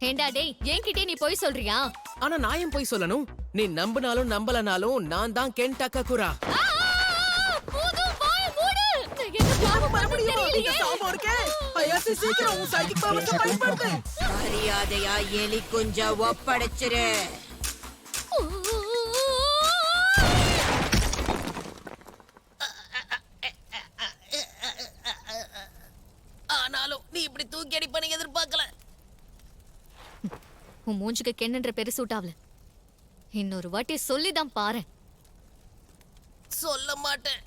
ஏண்டா டேய், என்கிட்டயே நீ போய் சொல்றியா? ஆனா நான் ஏன் போய் சொல்லணும்? நீ நம்பினாலும் நம்பலனாலும் நான் தான் கென் டக்ககுரா. போது வாய மூடு. என்ன பாவம் மறுபடியும் இந்த தெரியலையே. சாபம் இருக்கே. ஐயாசி சீக்கிரம் உன் சைக்கிக் பவர்ஸ் பயன்படுத்து. மரியாதையா எலி குஞ்ச ஒப்படைச்சிரு. ஆனாலும் நீ இப்படி தூக்கி அடிப்பேன்னு எதிர்பார்க்கல. உன் மூஞ்சுக்கு கென்னன்ற பேரு சூட் ஆகல. இன்னொரு வாட்டி சொல்லிதான் பாரு. சொல்ல மாட்டேன்.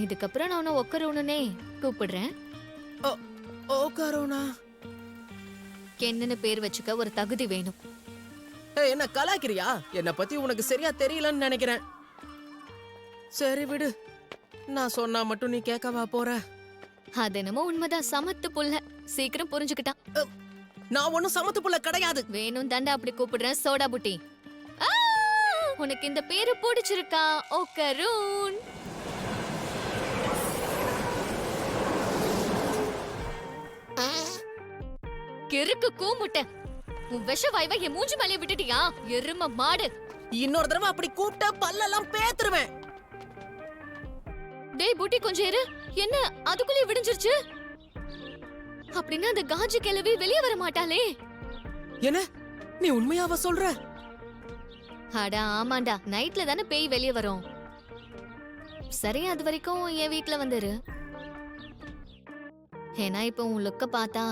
இதுக்கப்புறம் நான் உன்னை ஒக்கரோனே கூப்பிடுறேன். ஓ கரோனா. கென்னு பேர் வச்சுக்க ஒரு தகுதி வேணும். என்ன கலாய்க்கிறியா? என்ன பத்தி உனக்கு சரியா தெரியலன்னு நினைக்கிறேன். சரி விடு. நான் சொன்னா மட்டும் நீ கேட்கவா போற? அது என்னமோ உண்மைதான். சமத்து புள்ள சீக்கிரம் புரிஞ்சுக்கிட்டான். நான் ஒண்ணும் சமத்து புள்ள கிடையாது. வேணும் தாண்டா அப்படி கூப்பிடுறேன். சோடா புட்டி. ஆ! உனக்கு இந்த பேரு பிடிச்சிருக்கா? ஒக்கரூன். கிறுக்கு கூமுட்ட. உன் விஷ வாய்வை என் மூஞ்சி மேலே விட்டுட்டியா? எரும மாடு. இன்னொரு தடவை அப்படி கூப்பிட்ட பல்லெல்லாம் பேத்துருவேன். டேய் புட்டி கொஞ்சம் இரு. என்ன அதுக்குள்ளே விடிஞ்சிருச்சு? அப்படின்னா அந்த காஜி கிழவி வெளியே வர மாட்டாளே? என்ன நீ உண்மையாவ சொல்ற? அடா ஆமாண்டா, நைட்ல தானே பேய் வெளியே வரும். சரி, அது வரைக்கும் என் வீட்ல வந்துரு. ஏன்னா இப்ப உன் லுக்க பார்த்தா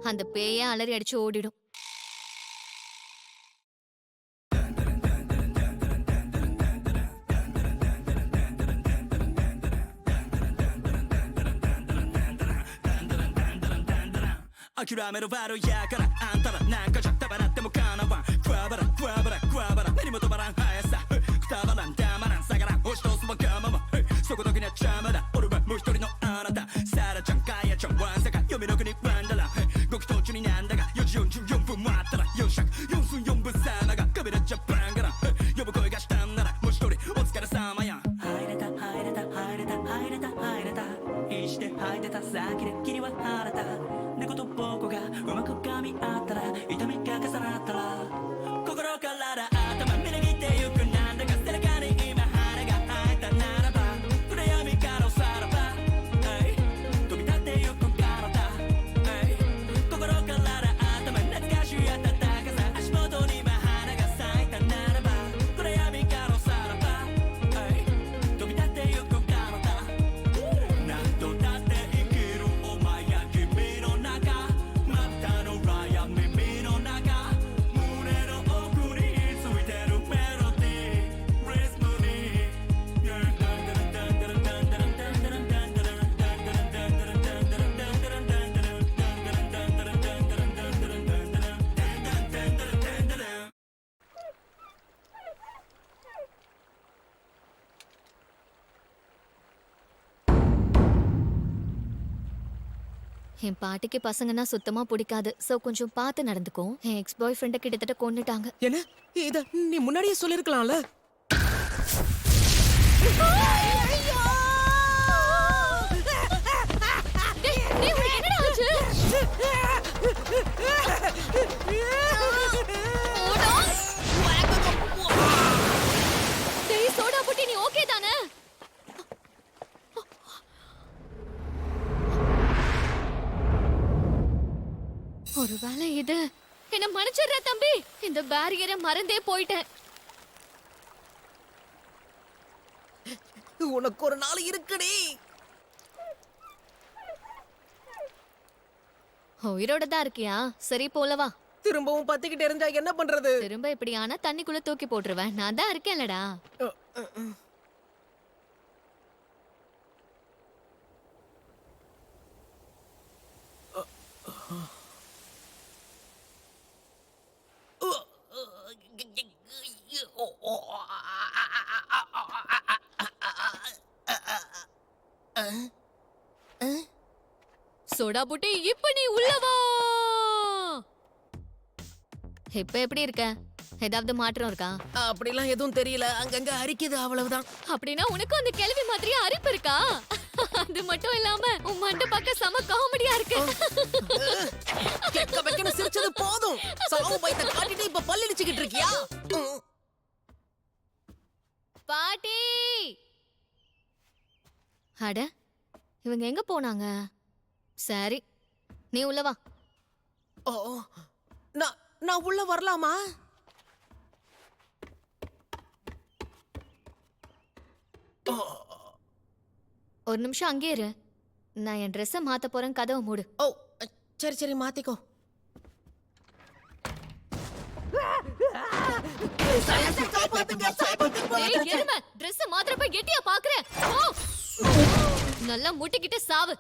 அந்த பேய அலறி அடிச்சு ஓடிடும்.諦めるバルやからあんたらなんかじゃたばらってもかなわんクワバラクワバラクワバラ何も止まらん速さくたばらんたまらん下がらん押し通すわがままそこだけには邪魔だ俺はもう一人のあなたサラちゃんカヤちゃんワンサカ読みの国ワンダラごき途中になんだが4時44分待ったら4尺4分4分様がカメラジャパンから呼ぶ声がしたんならもう一人お疲れ様や入れた入れた入れた入れた入れた必死で吐いてた先で霧は晴れた猫と僕がうまく噛み合ったら痛みが重なったら心から頭みなぎってゆくなんだか背中に今花が咲いたならば暗闇からおさらば飛び立ってゆく体心から頭懐かしい暖かさ足元に今花が咲いたならば暗闇からおさらば飛び立ってゆく体何度だって生きるお前や君の中またのラや耳の中胸の奥についてるメロディーリズムにஎன் பாட்டிக்கு பசங்கன்னா சுத்தமா பிடிக்காது. சோ கொஞ்சம் பார்த்து நடந்துக்கும். என் எக்ஸ் பாய் ஃப்ரெண்ட கிட்டத்தட்ட கொன்னுட்டாங்க. என்ன இத நீ முன்னாடியே சொல்லிருக்கலாம்ல. டேய், உனக்கு என்னடா ஆச்சு? ஓடா. டேய் சோடா புட்டி, நீ ஓகே தானே? ஒருவேளை இது என்ன மன்னிச்சிடுற தம்பி. இந்த பேரியரை மறந்தே போயிட்டேன். உனக்கு ஒரு நாள் இருக்குடி. உயிரோட தான் இருக்கியா? சரி போலவா. திரும்பவும் பத்திக்கிட்டு இருந்தா என்ன பண்றது? திரும்ப இப்படி ஆனா தண்ணிக்குள்ள தூக்கி போட்டுருவேன். நான் தான் இருக்கேன்லடா. சோடா புட்டி, இப்ப நீ உள்ளவா. இப்ப எப்படி இருக்க? ஏதாவது மாற்றம் இருக்கா? அப்படிலாம் எதுவும் தெரியல, அங்கங்க அரிக்குது அவ்வளவுதான். அப்படின்னா உனக்கும் அந்த கிழவி மாதிரியே அரிப்பு இருக்கா? அது மட்டும் இல்லாம உன் மண்டை பார்க்க செம காமெடியா இருக்கு. கெக்க வெக்கன்னு சிரிச்சது போதும். சாவு பயத்தை காட்டிட்டு இப்ப பல்லிடிச்சுக்கிட்டு இருக்கியா? பாட்டி! அட, இவங்க எங்க போனாங்க? சரி, நீ உள்ள வா. ஓ, நான் உள்ள வரலாமா? ஒரு நிமிஷம் அங்கே இரு. நான் என் ட்ரெஸ்ஸை மாத்த போறேன், கதவை மூடு. ஓ, சரி சரி மாத்திக்கோ. ஏய், எருமை, ட்ரெஸ்ஸை மாத்துறப்ப கெட்டியா பாக்குறேன். ஓ! நல்லா முட்டிக்கிட்டு சாவு.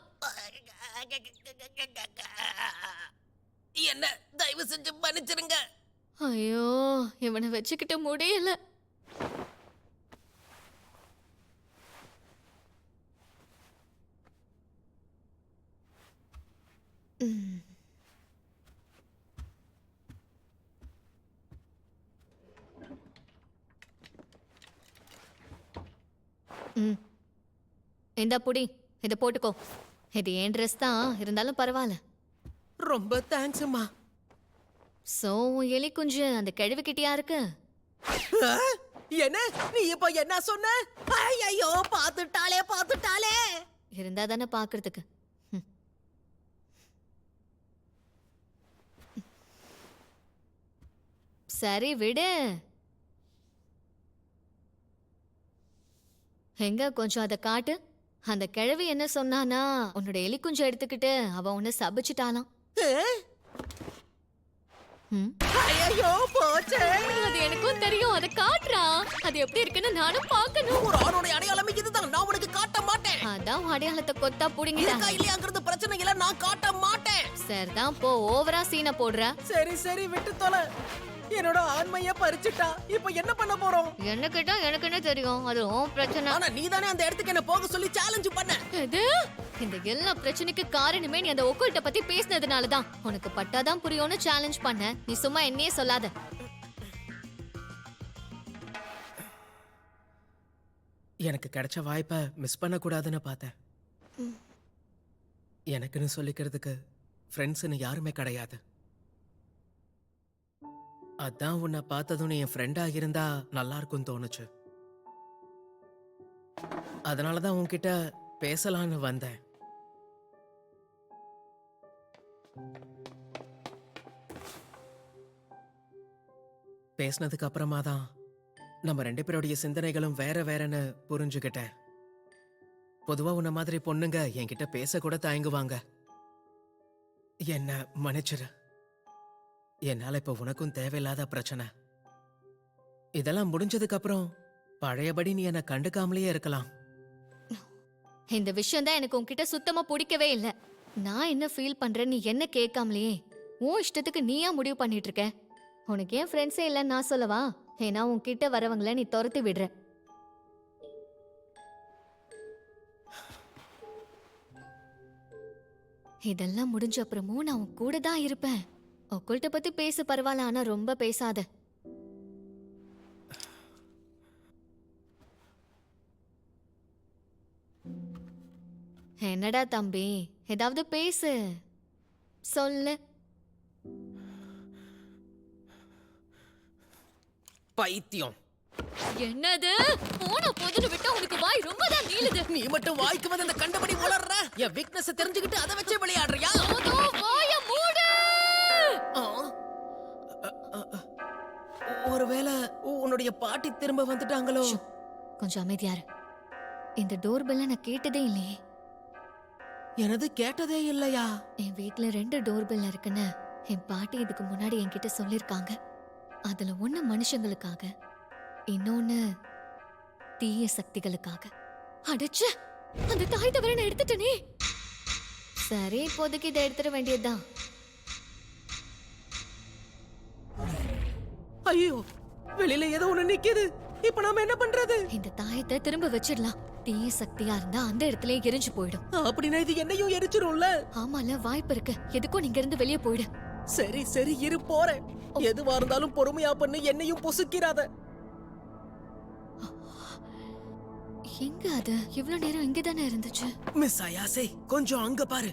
என்ன தயவு செஞ்சு மன்னிச்சிருங்க. ஐயோ, இவனை வச்சுக்கிட்ட முடியல. ம். ம். இந்தா புடி, இத போட்டுக்கோ. இது என் ட்ரெஸ் தான், இருந்தாலும் பரவாயில்ல. ரொம்ப தேங்க்ஸ்மா. சோ, உன் எலி குஞ்சு அந்த கிழவிக்கிட்டயா இருக்கு? என்ன நீ இப்ப என்ன சொன்ன? ஐயோ, பாத்துட்டாளே. இருந்தா தானே பாக்குறதுக்கு. ம். சரி விடு. எங்க கொஞ்சம் அதை காட்டு. அந்த கிழவி என்ன சொன்னானா, உன்னோட எலி குஞ்சு எடுத்துக்கிட்டு அவ உன்னை சபிச்சிட்டாலாம். ம். ஐயோ போச்சே. அது எனக்கும் தெரியும், அதை காட்டுறா. அது எப்படி இருக்குன்னு நானும் பார்க்கணும். ஒரு ஆணோட அடையாளம் இதுதான், நான் உனக்கு காட்ட மாட்டேன். அதான் உன் அடையாளத்தை கொத்தா இருக்கா புடிங்கிட்டாங்க. இல்லையாங்கிறது பிரச்சனை இல்ல, நான் காட்ட மாட்டேன். சரிதான் போ, ஓவரா சீனை போடுற. சரி விட்டு தொலை. என்னோட ஆண்மைய பறிச்சுட்டா, இப்ப என்ன பண்ண போறோம்? என்ன கேட்டா எனக்கு என்ன தெரியும், அது உன் பிரச்சனை. ஆனா நீதானே அந்த இடத்துக்கு என்ன போக சொல்லி சேலஞ்ச் பண்ண. எது? இந்த எல்லா பிரச்சனைக்கு காரணமே நீ அந்த ஒக்கல்ட்ட பத்தி பேசினதுனாலதான். உனக்கு பட்டாதான் புரியும்னு சேலஞ்ச் பண்ண. நீ சும்மா என்னையே சொல்லாத. எனக்கு கிடைச்ச வாய்ப்பை மிஸ் பண்ண கூடாதுன்னு பார்த்தேன். எனக்குன்னு சொல்லிக்கிறதுக்கு ஃப்ரெண்ட்ஸ்னு யாருமே கிடையாது. அதான் உன்னை பார்த்ததும் நீ என் ஃப்ரெண்டா இருந்தா நல்லா இருக்கும்னு தோணுச்சு. அதனாலதான் உன்கிட்ட பேசலான்னு வந்தேன். பேசினதுக்கு அப்புறமா தான் நம்ம 2 பேருடைய சிந்தனைகளும் வேற வேறன்னு புரிஞ்சுக்கிட்டேன். பொதுவா உன்ன மாதிரி பொண்ணுங்க என்கிட்ட பேச கூட தயங்குவாங்க. என்ன மன்னிச்சிரு. என்னால இப்ப உனக்கும் தேவையில்லாத பிரச்சனை. இதெல்லாம் முடிஞ்சதுக்கு அப்புறம் பழையபடி நீ என்ன கண்டுக்காமலேயே இருக்கலாம். இந்த விஷயம் தான் எனக்கு உன்கிட்ட சுத்தமா பிடிக்கவே இல்ல. நான் என்ன ஃபீல் பண்றேன் நீ என்ன கேட்காமலேயே உன் இஷ்டத்துக்கு நீயா முடிவு பண்ணிட்டு இருக்க. உனக்கு ஏன் ஃப்ரெண்ட்ஸே இல்லைன்னு நான் சொல்லவா? ஏன்னா உன்கிட்ட வரவங்கள நீ துரத்தி விடுற. இதெல்லாம் முடிஞ்ச அப்புறமும் நான் உன் கூட தான் இருப்பேன். ஒக்கல்ட்ட பத்தி பேச பரவாயில்ல, ஆனா ரொம்ப பேசாத. என்னடா தம்பி, ஏதாவது பேசு, சொல்லு. பைத்தியம். என்னது? போன போதுன்னு விட்டா உனக்கு வாய் ரொம்ப தான் நீளுது. நீ மட்டும் வாய்க்கு வந்து அந்த கண்டபடி உளர்ற. என் வீக்னஸ் தெரிஞ்சுக்கிட்டு அதை வச்சே விளையாடுறியா? வாய மூடு. ஒருவேளை உன்னுடைய பாட்டி திரும்ப வந்துட்டாங்களோ? கொஞ்சம் அமைதியா இரு. இந்த டோர் பெல்ல நான் கேட்டதே இல்லையே. எனது கேட்டதே இல்லையா? என் வீட்ல 2 டோர் பெல் இருக்குன்னு என் பாட்டி இதுக்கு முன்னாடி என்கிட்ட சொல்லிருக்காங்க. அதுல ஒண்ணு மனுஷங்களுக்காக, இன்னொன்னு தீய சக்திகளுக்காக. அடச்சே, அந்த தாய் தவிர நான் எடுத்துட்டேனே. சரி, இப்போதைக்கு இதை எடுத்துட வேண்டியதுதான். ஐயோ, வெளியில ஏதோ ஒண்ணு நிக்குது. இப்ப நாம என்ன பண்றது? இந்த தாயத்தை திரும்ப வச்சிடலாம். தீய சக்தியா இருந்தா அந்த இடத்துல எரிஞ்சு போயிடும். அப்படின்னா இது என்னையும் எரிச்சிரும்ல? ஆமால, வாய்ப்பு இருக்கு. எதுக்கும் நீங்க இருந்து வெளியே போயிடு. சரி சரி இரு போறேன். எதுவா இருந்தாலும் பொறுமையா பண்ணு, என்னையும் பொசுக்கிறாத. எங்க அது இவ்வளவு நேரம் இங்க தானே இருந்துச்சு. மிஸ் அயாசே கொஞ்சம் அங்க பாரு.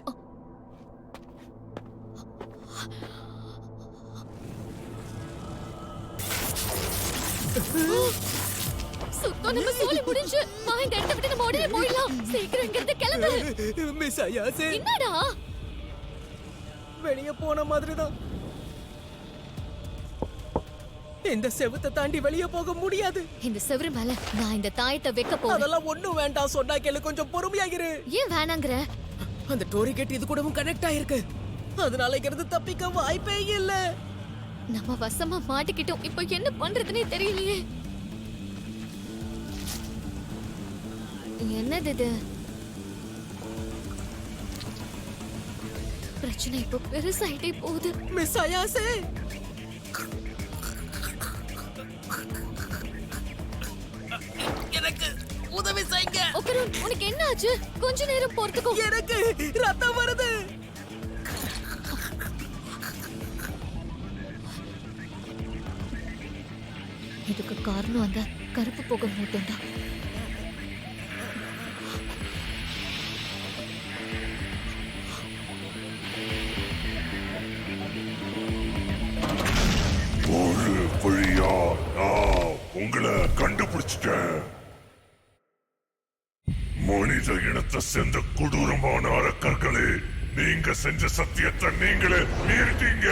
சுத்தம் நம்ம சோலி முடிஞ்சு. வா இந்த இடத்தை விட்டு நம்ம உடனே போயிடலாம். சீக்கிரம் இங்க இருந்து கிளம்பு. மிஸ் அயாசே என்னடா வெளிய போன மாதிரிதான். இந்த செவுத்தை தாண்டி வெளிய போக முடியாது. இந்த செவரு மேல நான் இந்த தாயத்தை வைக்க போறேன். அதெல்லாம் ஒண்ணும் வேண்டாம், சொன்னா கேளு, கொஞ்சம் பொறுமையா இரு. ஏன் வேணாங்கற? அந்த டோரி கேட் இது கூடவும் கனெக்ட் ஆயிருக்கு. அதனால இங்கிருந்து தப்பிக்க வாய்ப்பே இல்ல. நம்ம வசமா மாட்டிக்கிட்டோம். இப்போ என்ன பண்றதுனே தெரியலையே. என்னது இது? பிரச்சனை இப்போ பெருசாயிட்டே போகுது. மிஸ் அயாசே எனக்கு உதவி செய்யுங்க. ஒக்கரும் உனக்கு என்ன ஆச்சு? கொஞ்ச நேரம் பொறுத்துக்கோ. எனக்கு ரத்தம் வருது. இதுக்கு காரணம் அந்த கருப்பு புகை மூட்டம் தான். ஒரு வழியா நான் உங்களை கண்டுபிடிச்சிட்டேன். மனித இனத்தை சேர்ந்த கொடூரமான அரக்கர்களே, நீங்க செஞ்ச சத்தியத்தை நீங்களே மீறிட்டீங்க.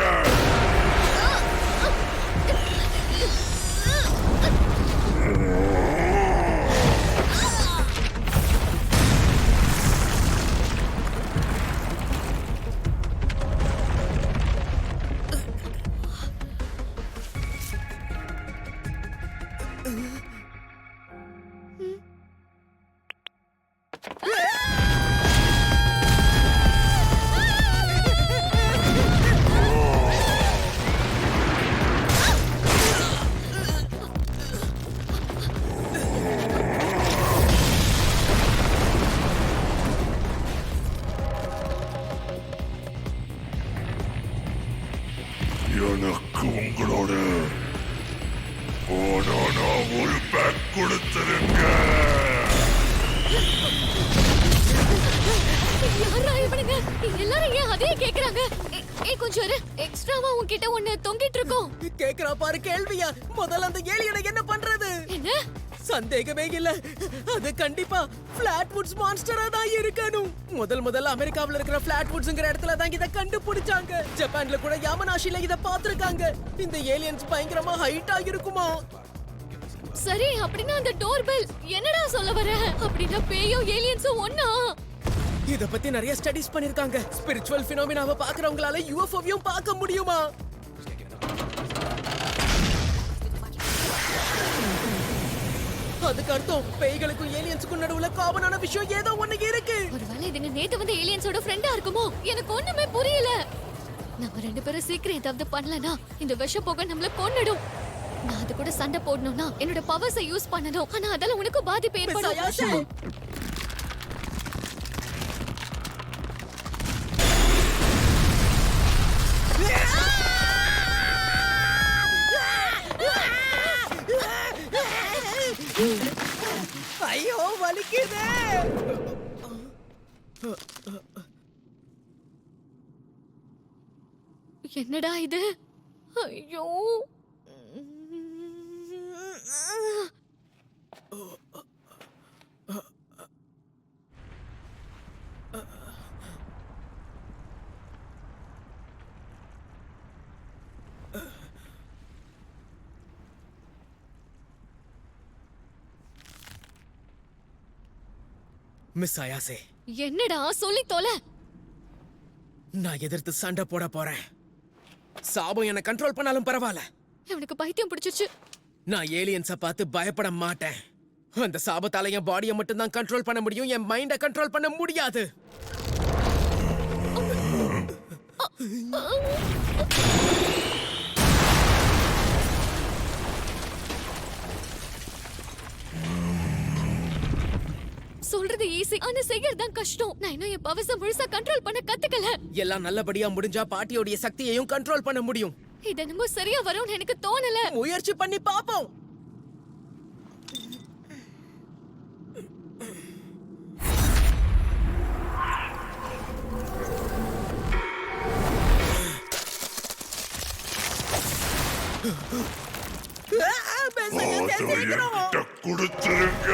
எனக்கு உங்களோட போனா ஒரு பேக் கொடுத்துருங்க. யாரா இவனுங்க? எல்லாரும் ஏன் அதே கேக்குறாங்க? ஏய் கொஞ்சம் இரு. எக்ஸ்ட்ராவா உன்கிட்ட ஒன்னு தொங்கிட்டு இருக்கோம். கேக்குறா பாரு கேள்வியா. முதல்ல அந்த ஏலியனை என்ன பண்றது? என்ன? சந்தேகமே இல்ல, அது கண்டிப்பா பிளாட்வுட்ஸ் மான்ஸ்டரா தான் இருக்கணும். முதல்ல அமெரிக்காவுல இருக்கிற பிளாட்வுட்ஸ்ங்கற இடத்துல தான் இத கண்டுபிடிச்சாங்க. ஜப்பான்ல கூட யாமனாஷில இத பாத்துருக்காங்க. இந்த ஏலியன்ஸ் பயங்கரமா ஹைட்டா இருக்குமா? சரி அப்படின்னா அந்த டோர் பெல் என்னடா சொல்ல வர? அப்படின்னா பேயோ ஏலியன்ஸும் ஒண்ணா? இத பத்தி நிறைய ஸ்டடீஸ் பண்ணிருக்காங்க. ஸ்பிரிச்சுவல் பினோமினாவை பாக்குறவங்களால யுஎஃப்ஓவையும் பார்க்க முடியுமா? அதுக்கு அர்த்தம் பேய்களுக்கும் ஏலியன்ஸுக்கும் நடுவுல காமனான விஷயம் ஏதோ ஒண்ணு இருக்கு. ஒருவேளை இதுங்க நேத்து வந்த ஏலியன்ஸோட ஃப்ரெண்டா இருக்குமோ? எனக்கு ஒண்ணுமே புரியல. நம்ம ரெண்டு பேரும் சீக்கிரம் ஏதாவது பண்ணலனா இந்த விஷ புகை நம்மள கொன்னுடும். நான் அது கூட சண்டை போடணும்னா என்னோட பவர்ஸை யூஸ் பண்ணணும். ஆனா அதெல்லாம் உனக்கு பாதிப்பு ஏற்படும். ஐயோ வலிக்குதே. என்னடா இது? ஐயோ மிஸ் அயாசே, என்னடா சொல்லி தொலை. நான் எதிர்த்து சண்டை போட போறேன். சாபம் என்ன கண்ட்ரோல் பண்ணாலும் பரவாயில்ல. எனக்கு பைத்தியம் பிடிச்சிச்சு. நான் ஏலியன்ஸ பார்த்து பயப்பட மாட்டேன். அந்த சாபத்தால என் பாடியை மட்டும் தான் கண்ட்ரோல் பண்ண முடியும், என் மைண்ட கண்ட்ரோல் பண்ண முடியாது. சொல்றது ஈஸி ஆனா செய்யறது தான் கஷ்டம். நான் இன்னும் என் பவர்ஸ முழுசா கண்ட்ரோல் பண்ண கத்துக்கல. எல்லாம் நல்லபடியா முடிஞ்சா பாட்டியோட சக்தியையும் கண்ட்ரோல் பண்ண முடியும். இது என்னமோ சரியா வரும்னு எனக்கு தோணல. முயற்சி பண்ணி பாப்போம். அதை என்கிட்ட கொடுத்துருங்க.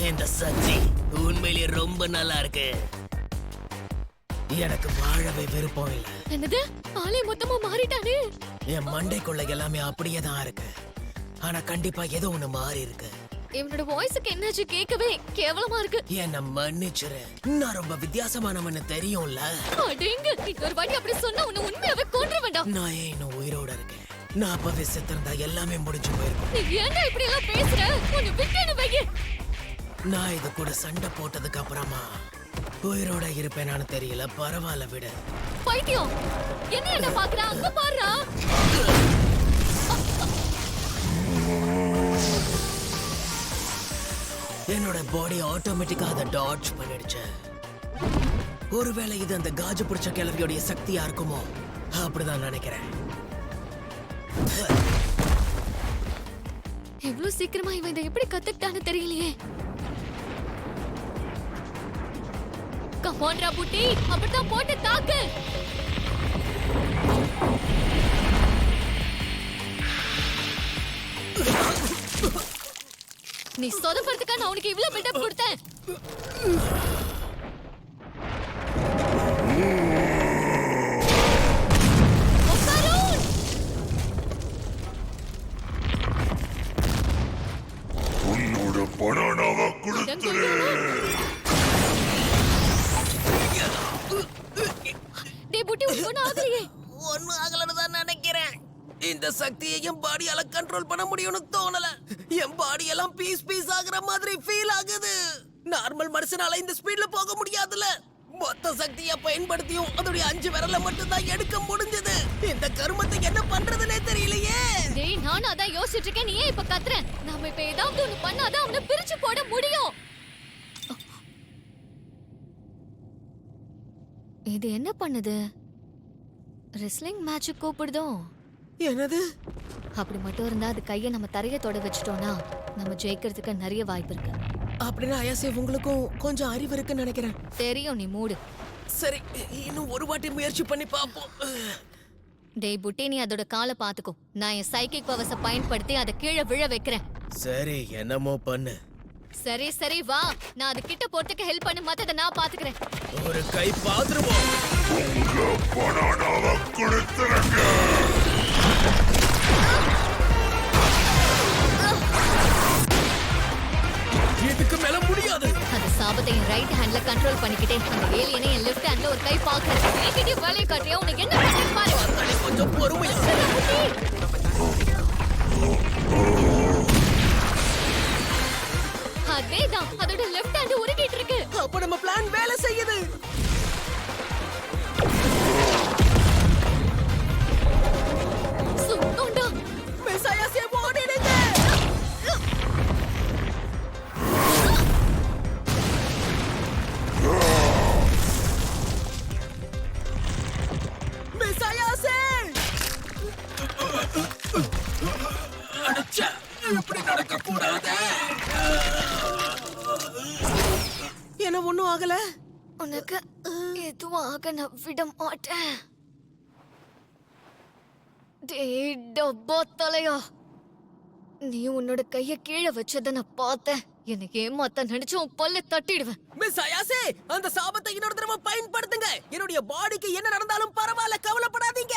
இந்த சக்தி உண்மையிலேயே ரொம்ப நல்லா இருக்கு. எனக்கு வாழவே விருப்பம் இல்லை. என்னது ஆளே மொத்தமா மாறிட்டானே. என் மண்டைக்குள்ள எல்லாமே அப்படியே தான் இருக்கு. ஆனா கண்டிப்பா ஏதோ ஒண்ணு மாறி இருக்கு. இவனோட வாய்ஸுக்கு என்னாச்சு கேட்கவே கேவலமா இருக்கு. என்ன மன்னிச்சிரு, நான் ரொம்ப வித்தியாசமானவன்னு தெரியும்ல. அடேங்க இன்னொரு வாட்டி அப்படி சொன்னா உன்னை உண்மையாவே கொன்று வேண்டாம். நான் ஏன் இன்னும் உயிரோட இருக்கேன்? நான் அப்பவே செத்திருந்தா எல்லாமே முடிஞ்சு போயிருக்கும். நீ ஏன்டா இப்படி எல்லாம் பேசுற? உன்னை விட்டேன்னு வையே. நான் இது கூட சண்டை போட்டதுக்கு அப்புறமா உயிரோட இருப்பேனான்னு தெரியல. பரவாயில்ல விட. பைத்தியம் என்ன பாக்குற? அங்க பாருடா. என்னோட பாடி ஆட்டோமேட்டிக்கா அதை டாட்ஜ் பண்ணிடுச்சு. ஒருவேளை இது அந்த காஜு பிடிச்ச கிழவியோடைய சக்தியா இருக்குமோ? அப்படிதான் நினைக்கிறேன். இவ்ளோ சீக்கிரமா இவன் இதை எப்படி கத்துக்கிட்டான்னு தெரியலையே. கமான்டா புட்டி, அப்படிதான் போட்டு தாக்கு. நீ சொதப்படுறதுக்கா நான் உனக்கு இவ்ளோ பில்டப் கொடுத்தேன். உன்னோட பனானாவை கொடுத்துரு. டேய் புட்டி உனக்கு ஆகலையே. ஒன்னும் ஆகலன்னு தான் நினைக்கிறேன். இந்த சக்தியை என் பாடியால கண்ட்ரோல் பண்ண முடியும்னு தோணல. என் பாடி எல்லாம் பீஸ் பீஸ் ஆகுற மாதிரி ஃபீல் ஆகுது. நார்மல் மனுஷனால இந்த ஸ்பீட்ல போக முடியாதுல. மொத்த சக்தியை பயன்படுத்தியும் அதோட 5 விரல மட்டும் தான் எடுக்க முடிஞ்சது. இந்த கருமத்தை என்ன பண்றதுனே தெரியலையே. டேய் நானும் அதான் யோசிச்சுட்டு இருக்கேன். நீ ஏன் இப்ப கத்துற? நாம இப்ப ஏதாவது ஒண்ணு பண்ணாதான் அவனை பிரிச்சு போட முடியும். இது என்ன பண்ணுது? ரெஸ்லிங் மேட்ச் கூப்பிடுதோ? என்னது? அப்படி மட்டும் இருந்தா அது கையை நம்ம தரைய தொட வச்சிட்டோம்னா நம்ம ஜெயிக்கிறதுக்கு நிறைய வாய்ப்பு இருக்கு. அப்படின்னா அயாசே உங்களுக்கும் கொஞ்சம் அறிவு இருக்குன்னு நினைக்கிறேன். தெரியும், நீ மூடு. சரி, இன்னும் ஒரு வாட்டி முயற்சி பண்ணி பாப்போம். டேய் புட்டி, நீ அதோட காலை பாத்துக்கோ. நான் என் சைக்கிக் பவர்ஸை பயன்படுத்தி அதை கீழே விழ வைக்கிறேன். சரி, என்னமோ பண்ணு. சரி சரி வா, நான் அது கிட்ட போறதுக்கு ஹெல்ப் பண்ணு. மத்தத நான் பாத்துக்கிறேன். ஒரு கை பாத்துருவோம். உங்க பனானாவை கொடுத்துருங்க. இதுக்கு மேல முடியாது. அந்த சாபத்தை என் ரைட் ஹேண்ட்ல கண்ட்ரோல் பண்ணிக்கிட்டே அந்த ஏலியனை என் லெஃப்ட் ஹேண்ட்ல ஒரு கை பாக்குறேன். நீக்கிட்டே வேலையை காட்டியா? உனக்கு என்ன பண்றேன்னு பாரு. கொஞ்சம் பொறுமையா. அதேதான், அதோட லெஃப்ட் ஹேண்ட் உருகிட்டு இருக்கு. அப்ப நம்ம பிளான் வேலை செய்யுது. சுத்தம்டா. மிஸ் அயாசே ஓடிடுங்க. மிஸ் அயாசே. அடச்சே, இப்படி நடக்க கூடாது. என்ன ஒண்ணும் ஆகல? உனக்கு எதுவும் ஆக நான் விட மாட்டேன். டேய் டப்பா தலையா, நீ உன்னோட கைய கீழே வச்சத நான் பார்த்தேன். எனக்கு ஏமாத்த நினைச்சு உன் பல்ல தட்டிடுவேன். மிஸ் அயாசே, அந்த சாபத்தை இன்னொரு தடவை பயன்படுத்துங்க. என்னுடைய பாடிக்கு என்ன நடந்தாலும் பரவாயில்ல, கவலைப்படாதீங்க.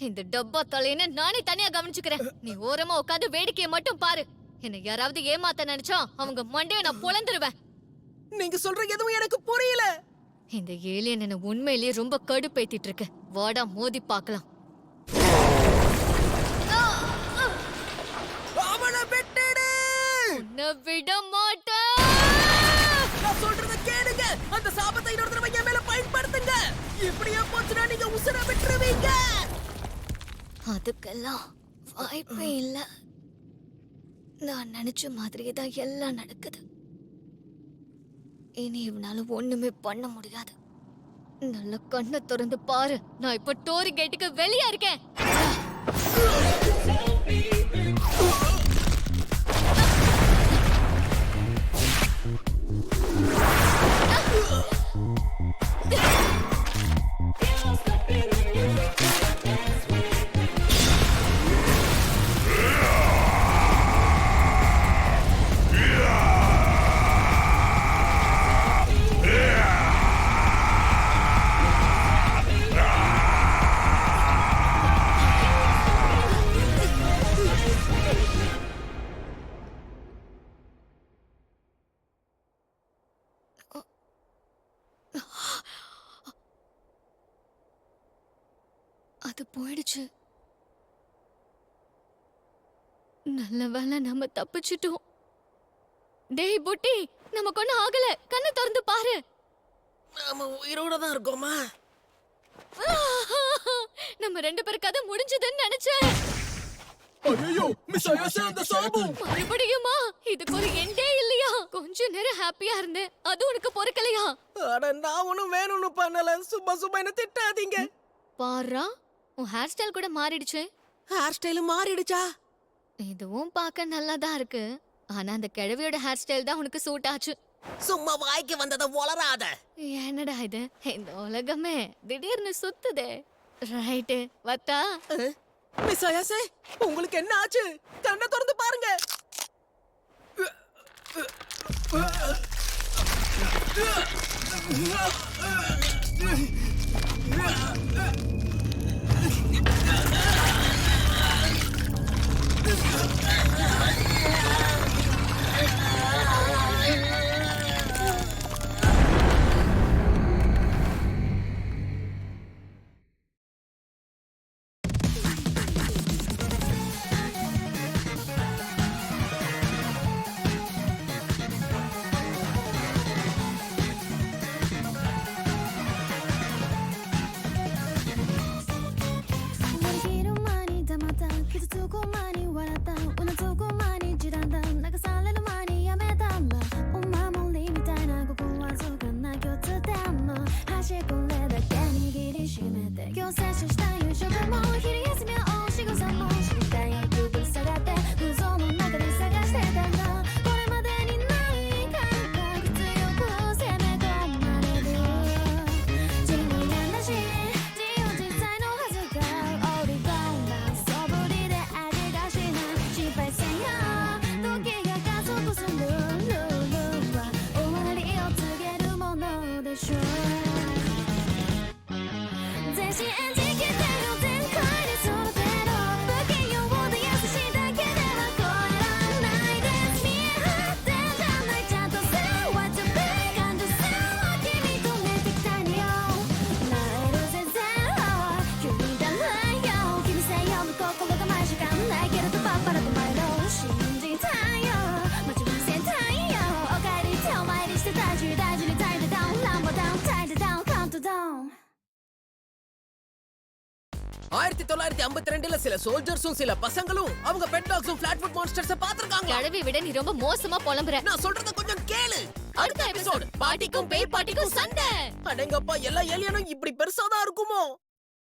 இந்த டப்பா தலையனை நானே தனியா கவனிச்சுக்கிறேன். நீ ஓரமா உட்காந்து வேடிக்கையை மட்டும் பாரு. என்ன யாராவது ஏமாத்த நினைச்சா அவங்க மண்டைய நான் பொளந்துருவேன். நீங்க சொல்ற எதுவும் எனக்கு புரியல. இந்த ஏலியன் என்ன உண்மையிலேயே ரொம்ப கடுப்பேத்திட்டு இருக்கு. வாடா மோதி பார்க்கலாம். அவனை விட்டுடு. உன்னை அதுக்கெல்லாம் வாய்ப்பே இல்ல. நான் நினைச்ச மாதிரியே தான் எல்லாம் நடக்குது. இனி இவனால ஒண்ணுமே பண்ண முடியாது. நல்ல கண்ணை திறந்து பாரு. நான் இப்ப டோரி கேட்டுக்கு வெளியே இருக்கேன். அது போயிடுச்சு. நல்ல வேளை நம்ம தப்பிச்சிட்டோம். டேய் புட்டி, நமக்கு ஒண்ணும் ஆகல. கண்ணை திறந்து பாரு. நாம உயிரோட தான் இருக்கோமா? நம்ம 2 பேர் கதை முடிஞ்சதுன்னு நினைச்சேன். ஐயோ மிஸ் ஆயாசே அந்த சாபு. மறுபடியுமா? இதுக்கு ஒரு எண்டே இல்லையா? கொஞ்ச நேரம் ஹாப்பியா இருந்தேன், அது உனக்கு பொறுக்கலையா? அட நான் ஒண்ணும் வேணும்னு பண்ணல. சும்மா சும்மா என்ன திட்டாதீங்க. பாரா, உன் ஹேர் ஸ்டைல் கூட மாறிடுச்சு. ஹேர் ஸ்டைல் மாறிடுச்சா? இதுவும் பார்க்க நல்லாதான் இருக்கு. ஆனா அந்த கிழவியோட ஹேர் ஸ்டைல் தான் உனக்கு சூட் ஆச்சு. சும்மா வாய்க்கு வந்தத வளராத. என்னடா இது? இந்த உலகமே திடீர்னு சுத்துதே. ரைட்டு, வத்தா? மிஸ் ஆயாசே, உங்களுக்கு என்ன ஆச்சு? கண்ணை திறந்து பாருங்க. சில சோல்ஜர்ஸும் சில பசங்களும் அவங்க பெட் டாக்ஸும் ஃபிளாட் ஃபுட் மான்ஸ்டர்ஸை பாத்துருக்காங்க. கிழவி விட நீ ரொம்ப மோசமா புலம்புற. நான் சொல்றத கொஞ்சம் கேளு. அடுத்த எபிசோட் பாட்டிக்கும் பேய் பாட்டிக்கும் சண்டை. அடங்கப்பா, எல்லா ஏலியனும் இப்படி பெருசாதான் இருக்குமோ?